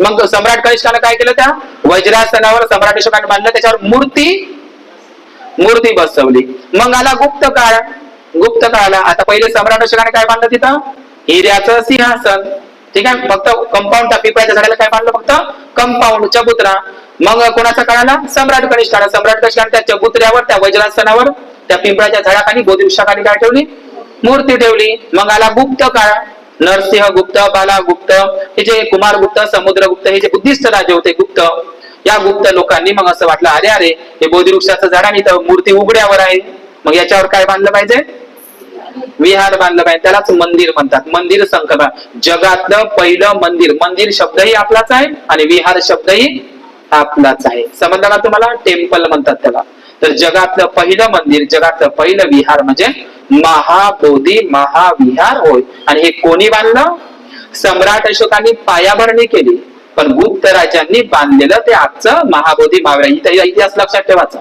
मग सम्राट कनिष्काने काय केलं, त्या वज्रासनावर सम्राट अशोकाने बांधलं, त्याच्यावर मूर्ती बसवली. मग आला गुप्त काळ. गुप्त काळाला आता पहिले सम्राट अशोकाने काय बांधलं, तिथं हिऱ्याचं सिंहासन. ठीक आहे, फक्त कंपाऊंड, पिंपळाच्या झाडाला काय बांधलं, फक्त कंपाऊंड, चबुतरा. मग कोणाचा काळ आला, सम्राट कनिष्काने. सम्राट कनिष्काने त्या चबुतऱ्यावर, त्या वज्रासनावर, त्या पिंपळाच्या झाडाखाली, बोधिवृक्षाखाली काय ठेवली, मूर्ती ठेवली. मग आला गुप्त काळ. नरसिंहगुप्त, बालागुप्त, हे जे कुमारगुप्त, समुद्रगुप्त, हे जे बुद्धिस्ट राजे होते गुप्त, या गुप्त लोकांनी मग असं वाटलं, अरे अरे हे बोधिवृक्षाचं झाड आणि मूर्ती उघड्यावर आहे, मग याच्यावर काय बांधलं पाहिजे, विहार बांधलं पाहिजे. त्यालाच मंदिर म्हणतात. मंदिर संकल्प, जगातलं पहिलं मंदिर. मंदिर शब्दही आपलाच आहे आणि विहार शब्दही आपलाच आहे. समजलं का तुम्हाला? टेम्पल म्हणतात त्याला. तर जगातलं पहिलं मंदिर, जगातलं पहिलं विहार म्हणजे महाबोधी महाविहार होय. आणि हे कोणी बांधलं, सम्राट अशोकांनी पायाभरणी केली, पण गुप्त राजांनी बांधलेलं ते आजचं महाबोधी महाविहार. इतिहास लक्षात ठेवायचा.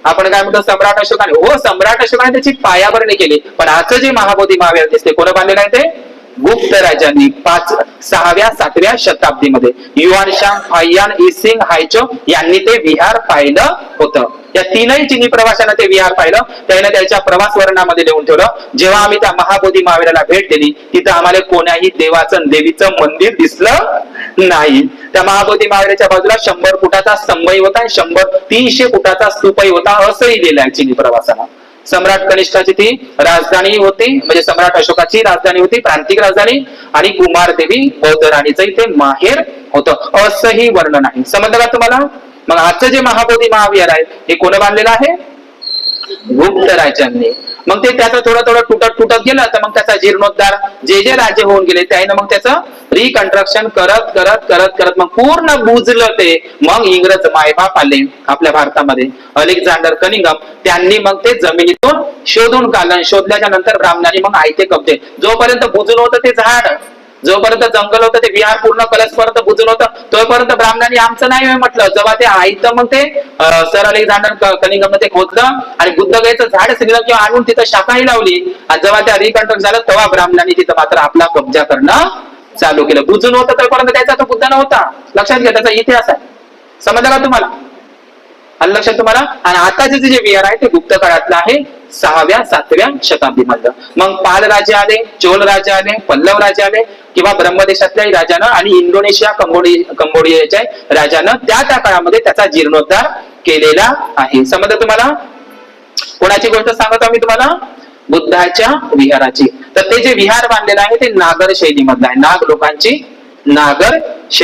आपण काय म्हणतो, सम्राट अशोकाने, हो सम्राट अशोकाने त्याची पायाभरणी केली, पण आजचं जे महाबोधी महाविहार दिसते, कोण बांधलेलं आहे ते, गुप्त राजांनी 6व्या 7व्या शताब्दीमध्ये युआन शांग, फाहियान, इसिंग, हायचो यांनी ते विहार पाहिलं होतं. या तीनही चिनी प्रवाशांना ते विहार पाहिलं. त्याने त्याच्या प्रवास वर्णनामध्ये लिहून ठेवलं, जेव्हा आम्ही त्या महाबोधी महाविहाराला भेट दिली, तिथं आम्हाला कोण्याही देवाचं देवीचं मंदिर दिसलं नाही. त्या महाबोधी महाविहाराच्या बाजूला 100 फुटाचा स्तंभही होता, 300 फुटाचा स्तूपही होता, असंही लिहिलंय चिनी प्रवासाला. सम्राट कनिष्काची ती राजधानी होती, म्हणजे सम्राट अशोकाची राजधानी होती, प्रांतिक राजधानी, आणि कुमारदेवी बौद्ध राणीचं इथे माहेर होतं, असंही वर्णन आहे. समजलं का तुम्हाला? मग आजचं जे महाबोधी महाविहार आहे हे कोण बांधलेलं आहे, गुप्त राजांनी. मग ते त्याचं थोडं तुटत गेलं, तर मग त्याचा जीर्णोद्धार जे राजे होऊन गेले त्याने मग त्याचं रिकन्स्ट्रक्शन करत मग पूर्ण बुजलं ते. मग इंग्रज मायबाप आले आपल्या भारतामध्ये, अलेक्झांडर कनिंगम, त्यांनी मग ते जमिनीतून शोधून काढलं. शोधल्याच्या नंतर ब्राह्मणांनी मग आयते कब्जे, जोपर्यंत बुजून होतं ते झाड, जोपर्यंत जंगल होतं, ते विहार पूर्ण कलसपर्यंत बुजून होतं, तोपर्यंत ब्राह्मणांनी आमचं नाही म्हटलं. जेव्हा ते आयतं मग ते सर अलेक्झांडर कनिंगम ते खोदलं आणि बुद्धगयेचं झाड सिंगलं किंवा आणून तिथं शाखाही लावली, आणि जेव्हा त्या रिकन्स्ट्रक्ट झालं तेव्हा ब्राह्मणांनी तिथं मात्र आपला कब्जा करणं चालू केलं. बुजून होतं तोपर्यंत त्याचा तो बुद्ध नव्हता. लक्षात घ्या, त्याचा इतिहास आहे. समजलं का तुम्हाला? लक्षात तुम्हाला? आणि आताचे जे विहार आहे ते गुप्त काळातलं आहे, 6व्या 7व्या शताब्दीमधलं. मग पाल राजे आले, चोल राजे आले, पल्लव राजे आले, किंवा ब्रह्मदेशातल्याही राजानं आणि इंडोनेशिया कंबोडियाच्या राजानं त्या काळामध्ये त्याचा जीर्णोद्धार केलेला आहे. समजलं तुम्हाला? कोणाची गोष्ट सांगतो मी तुम्हाला? बुद्धाच्या विहाराची. तर ते जे विहार बांधलेलं आहे ते नागर शैलीमधलं आहे. नाग लोकांची नागर शैली.